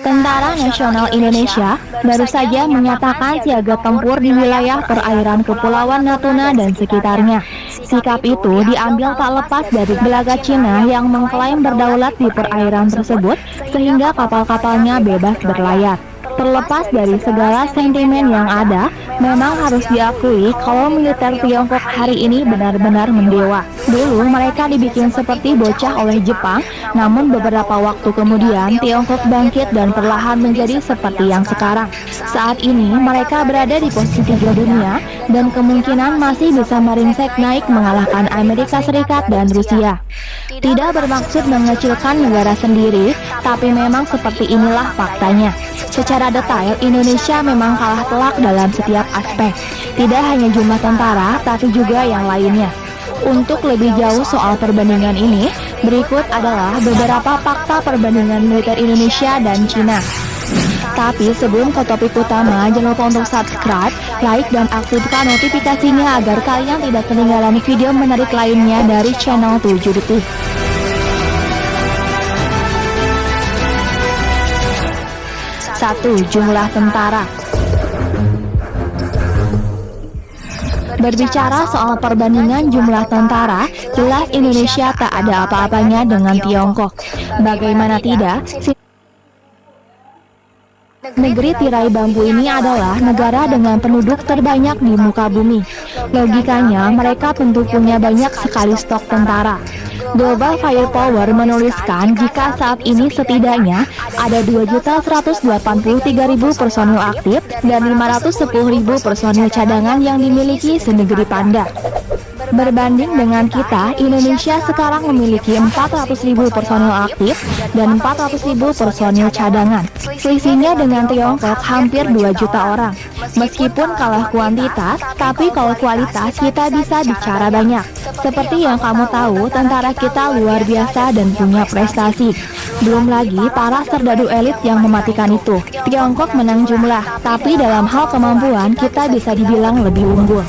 Tentara Nasional Indonesia baru saja menyatakan siaga tempur di wilayah perairan Kepulauan Natuna dan sekitarnya. Sikap itu diambil tak lepas dari gelagat Cina yang mengklaim berdaulat di perairan tersebut sehingga kapal-kapalnya bebas berlayar. Terlepas dari segala sentimen yang ada, memang harus diakui kalau militer Tiongkok hari ini benar-benar mendewa. Dulu mereka dibikin seperti bocah oleh Jepang, namun beberapa waktu kemudian Tiongkok bangkit dan perlahan menjadi seperti yang sekarang. Saat ini mereka berada di posisi 3 dunia dan kemungkinan masih bisa meringsek naik mengalahkan Amerika Serikat dan Rusia. Tidak bermaksud mengecilkan negara sendiri, tapi memang seperti inilah faktanya. Secara detail, Indonesia memang kalah telak dalam setiap aspek. Tidak hanya jumlah tentara, tapi juga yang lainnya. Untuk lebih jauh soal perbandingan ini, berikut adalah beberapa fakta perbandingan militer Indonesia dan Cina. Tapi sebelum ke topik utama, jangan lupa untuk subscribe, like, dan aktifkan notifikasinya agar kalian tidak ketinggalan video menarik lainnya dari channel 7 Detik. 1. Jumlah tentara. Berbicara soal perbandingan jumlah tentara, jelas Indonesia tak ada apa-apanya dengan Tiongkok. Bagaimana tidak, negeri tirai bambu ini adalah negara dengan penduduk terbanyak di muka bumi. Logikanya, mereka tentu punya banyak sekali stok tentara. Global Firepower menuliskan jika saat ini setidaknya ada 2.183.000 personil aktif dan 510.000 personil cadangan yang dimiliki senegeri Panda. Berbanding dengan kita, Indonesia sekarang memiliki 400.000 personil aktif dan 400.000 personil cadangan. Selisihnya dengan Tiongkok hampir 2 juta orang. Meskipun kalah kuantitas, tapi kalau kualitas kita bisa bicara banyak. Seperti yang kamu tahu, tentara kita luar biasa dan punya prestasi. Belum lagi para serdadu elit yang mematikan itu. Tiongkok menang jumlah, tapi dalam hal kemampuan kita bisa dibilang lebih unggul.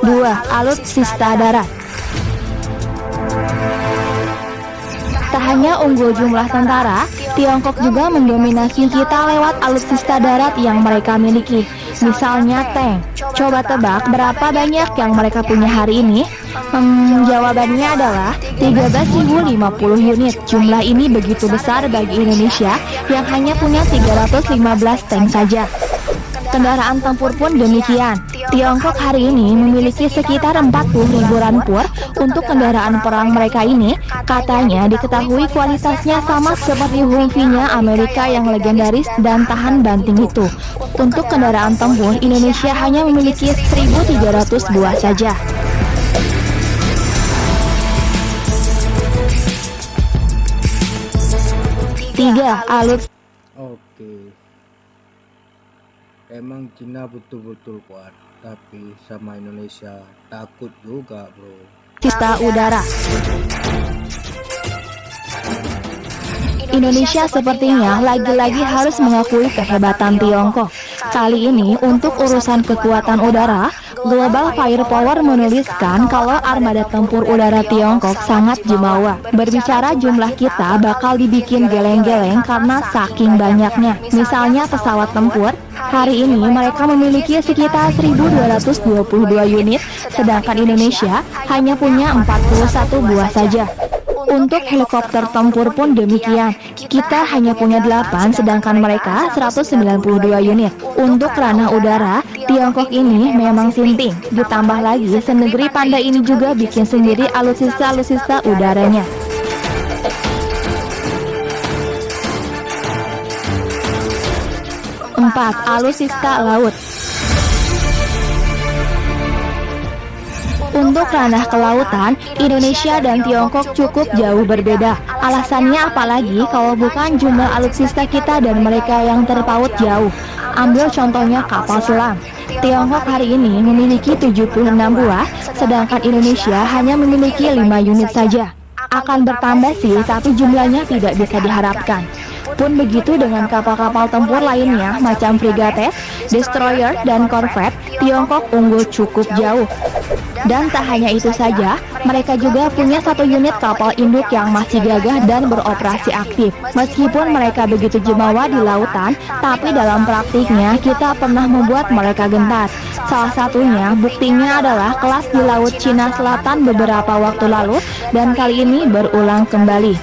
2. Alutsista darat. Tak hanya unggul jumlah tentara, Tiongkok juga mendominasi kita lewat alutsista darat yang mereka miliki. Misalnya tank. Coba tebak berapa banyak yang mereka punya hari ini? Jawabannya adalah 13.050 unit. Jumlah ini begitu besar bagi Indonesia yang hanya punya 315 tank saja. Kendaraan tempur pun demikian. Tiongkok hari ini memiliki sekitar 40.000 rampur untuk kendaraan perang mereka ini. Katanya diketahui kualitasnya sama seperti Humvee-nya Amerika yang legendaris dan tahan banting itu. Untuk kendaraan tempur, Indonesia hanya memiliki 1.300 buah saja. 3. Alutsista. Oke. Emang Cina betul-betul kuat, tapi sama Indonesia takut juga, bro. Alutsista udara. Indonesia sepertinya lagi-lagi harus mengakui kehebatan Tiongkok. Kali ini untuk urusan kekuatan udara, Global Firepower menuliskan kalau armada tempur udara Tiongkok sangat jumawa. Berbicara jumlah kita bakal dibikin geleng-geleng karena saking banyaknya. Misalnya pesawat tempur, hari ini mereka memiliki sekitar 1.222 unit, sedangkan Indonesia hanya punya 41 buah saja. Untuk helikopter tempur pun demikian, kita hanya punya 8, sedangkan mereka 192 unit. Untuk ranah udara, Tiongkok ini memang sinting. Ditambah lagi, senegeri Panda ini juga bikin sendiri alutsista udaranya. 4. Alutsista laut. Untuk ranah kelautan, Indonesia dan Tiongkok cukup jauh berbeda. Alasannya apalagi kalau bukan jumlah alutsista kita dan mereka yang terpaut jauh. Ambil contohnya kapal selam. Tiongkok hari ini memiliki 76 buah, sedangkan Indonesia hanya memiliki 5 unit saja. Akan bertambah sih, tapi jumlahnya tidak bisa diharapkan. Pun begitu dengan kapal-kapal tempur lainnya macam frigate, destroyer, dan korvet, Tiongkok unggul cukup jauh. Dan tak hanya itu saja, mereka juga punya satu unit kapal induk yang masih gagah dan beroperasi aktif. Meskipun mereka begitu jumawa di lautan, tapi dalam praktiknya kita pernah membuat mereka gentar. Salah satunya buktinya adalah kelas di Laut Cina Selatan beberapa waktu lalu, dan kali ini berulang kembali.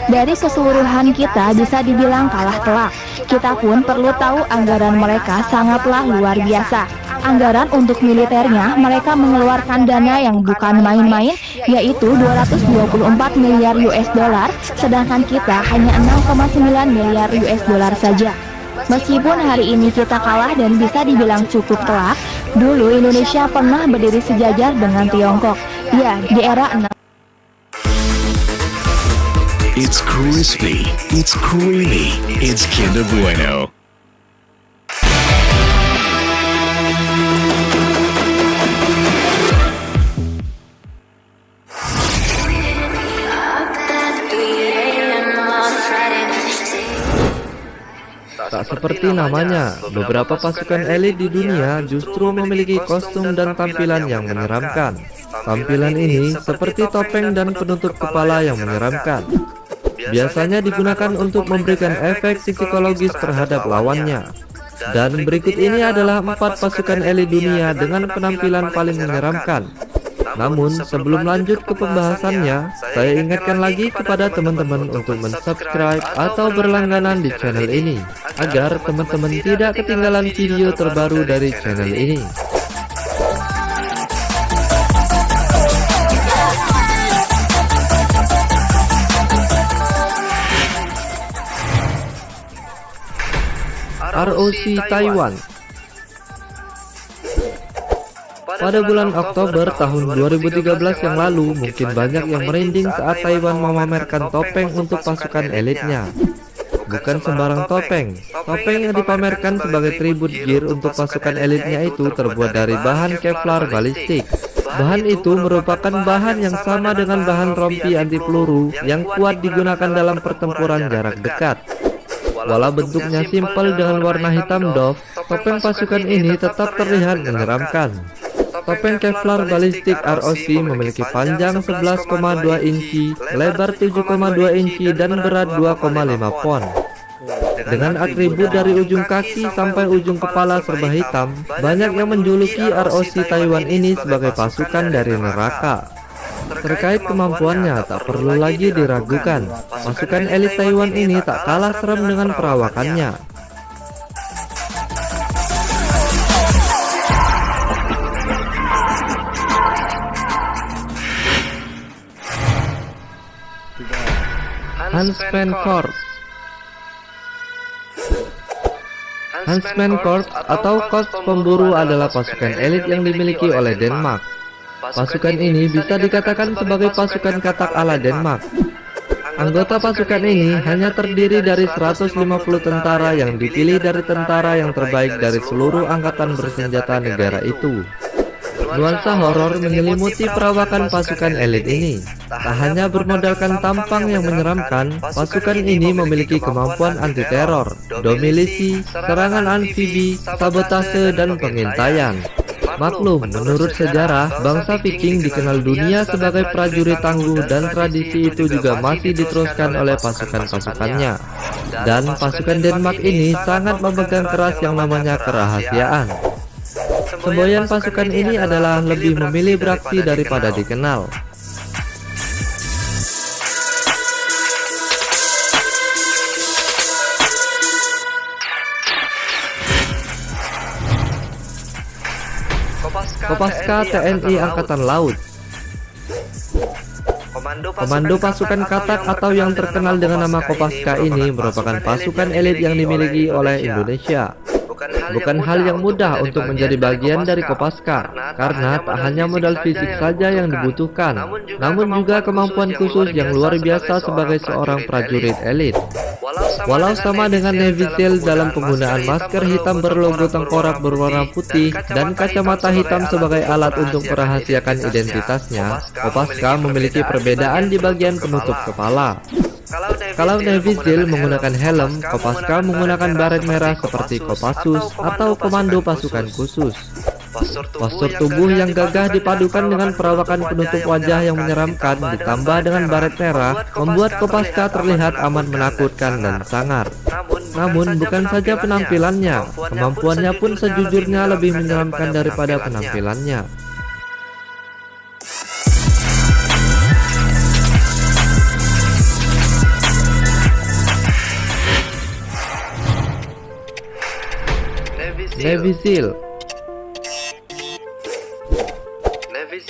Dari keseluruhan kita bisa dibilang kalah telak. Kita pun perlu tahu anggaran mereka sangatlah luar biasa. Anggaran untuk militernya mereka mengeluarkan dana yang bukan main-main, yaitu 224 miliar US dollar, sedangkan kita hanya 6,9 miliar US dollar saja. Meskipun hari ini kita kalah dan bisa dibilang cukup telak, dulu Indonesia pernah berdiri sejajar dengan Tiongkok. Ya, di era 6. It's crispy, it's creamy, it's Kinder Bueno. Tak seperti namanya, beberapa pasukan elit di dunia justru memiliki kostum dan tampilan yang menyeramkan. Tampilan ini seperti topeng dan penutup kepala yang menyeramkan. Biasanya digunakan untuk memberikan efek psikologis terhadap lawannya. Dan berikut ini adalah 4 pasukan elit dunia dengan penampilan paling menyeramkan. Namun, sebelum lanjut ke pembahasannya, saya ingatkan lagi kepada teman-teman untuk mensubscribe atau berlangganan di channel ini, agar teman-teman tidak ketinggalan video terbaru dari channel ini. ROC Taiwan. Pada bulan Oktober tahun 2013 yang lalu, mungkin banyak yang merinding saat Taiwan memamerkan topeng untuk pasukan elitnya. Bukan sembarang topeng. Topeng yang dipamerkan sebagai tribut gear untuk pasukan elitnya itu terbuat dari bahan Kevlar balistik. Bahan itu merupakan bahan yang sama dengan bahan rompi anti peluru yang kuat digunakan dalam pertempuran jarak dekat. Walau bentuknya simpel dengan warna hitam doff, topeng pasukan ini tetap terlihat menyeramkan. Topeng Kevlar balistik ROC memiliki panjang 11,2 inci, lebar 7,2 inci, dan berat 2,5 pon. Dengan atribut dari ujung kaki sampai ujung kepala serba hitam, banyak yang menjuluki ROC Taiwan ini sebagai pasukan dari neraka. Terkait kemampuannya tak perlu lagi diragukan. Pasukan elit Taiwan ini tak kalah serem dengan perawakannya. Huntsman Corps. Huntsman Corps atau korps pemburu adalah pasukan elit yang dimiliki oleh Denmark. Pasukan ini bisa dikatakan sebagai pasukan katak ala Denmark. Anggota pasukan ini hanya terdiri dari 150 tentara yang dipilih dari tentara yang terbaik dari seluruh angkatan bersenjata negara itu. Nuansa horor menyelimuti perawakan pasukan elit ini. Tak hanya bermodalkan tampang yang menyeramkan, pasukan ini memiliki kemampuan anti-teror, domilisi, serangan amfibi, sabotase, dan pengintaian. Maklum, menurut sejarah, bangsa Viking dikenal dunia sebagai prajurit tangguh dan tradisi itu juga masih diteruskan oleh pasukan-pasukannya. Dan pasukan Denmark ini sangat memegang keras yang namanya kerahasiaan. Semboyan pasukan ini adalah lebih memilih beraksi daripada dikenal. Kopaska TNI Angkatan Laut. Komando pasukan katak atau yang terkenal dengan nama Kopaska ini merupakan pasukan elit yang dimiliki oleh Indonesia. Bukan hal yang mudah untuk menjadi bagian dari Kopaska, karena tak hanya modal fisik saja yang dibutuhkan, namun juga kemampuan khusus yang luar biasa sebagai seorang prajurit elit. Walau sama dengan Navy SEAL dalam penggunaan masker hitam berlogo tengkorak berwarna putih dan kacamata hitam sebagai alat untuk merahasiakan identitasnya, Kopaska memiliki perbedaan di bagian penutup kepala. Kalau Navy SEAL menggunakan helm, Kopaska menggunakan baret merah seperti Kopassus atau Komando Pasukan Khusus. Postur tubuh yang gagah dipadukan dengan perawakan penutup wajah yang menyeramkan ditambah dengan baret merah membuat Kopaska terlihat amat menakutkan dan sangar. Namun bukan saja penampilannya, kemampuannya pun sejujurnya lebih menyeramkan daripada penampilannya. Navy SEAL.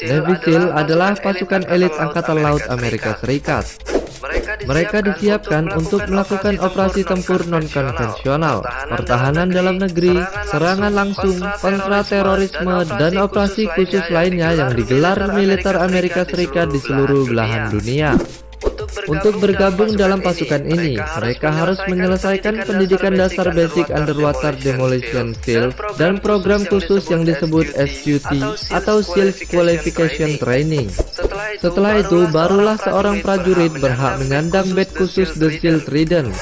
Navy SEAL adalah pasukan elit Angkatan Laut Amerika Serikat. Mereka disiapkan untuk melakukan operasi tempur non-konvensional, pertahanan dalam negeri, serangan langsung, kontraterorisme, dan operasi khusus lainnya yang digelar militer Amerika Serikat di seluruh belahan dunia. Untuk bergabung dalam pasukan ini, mereka harus menyelesaikan pendidikan dasar Basic Underwater Demolition Skills dan program khusus yang disebut SQT atau SEAL Qualification Training. Setelah itu, barulah seorang prajurit berhak menyandang badge khusus The SEAL Trident.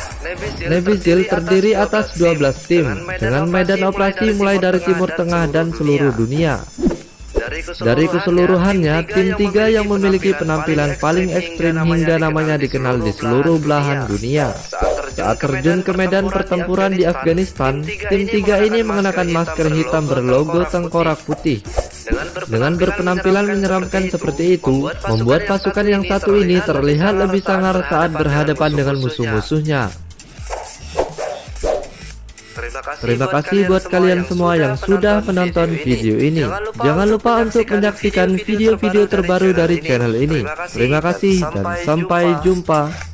Navy SEAL terdiri atas 12 tim, dengan medan operasi mulai dari Timur Tengah dan seluruh dunia. Dari keseluruhannya, tim 3 yang memiliki penampilan paling ekstrim hingga namanya dikenal di seluruh belahan dunia. Saat terjun ke medan pertempuran di Afghanistan, tim 3 ini mengenakan masker hitam berlogo tengkorak putih. Dengan berpenampilan menyeramkan seperti itu, membuat pasukan yang satu ini terlihat lebih sangar saat berhadapan dengan musuh-musuhnya. Terima kasih buat kalian semua yang sudah menonton video ini. Jangan lupa untuk menyaksikan video-video terbaru dari channel ini. Terima kasih dan sampai jumpa.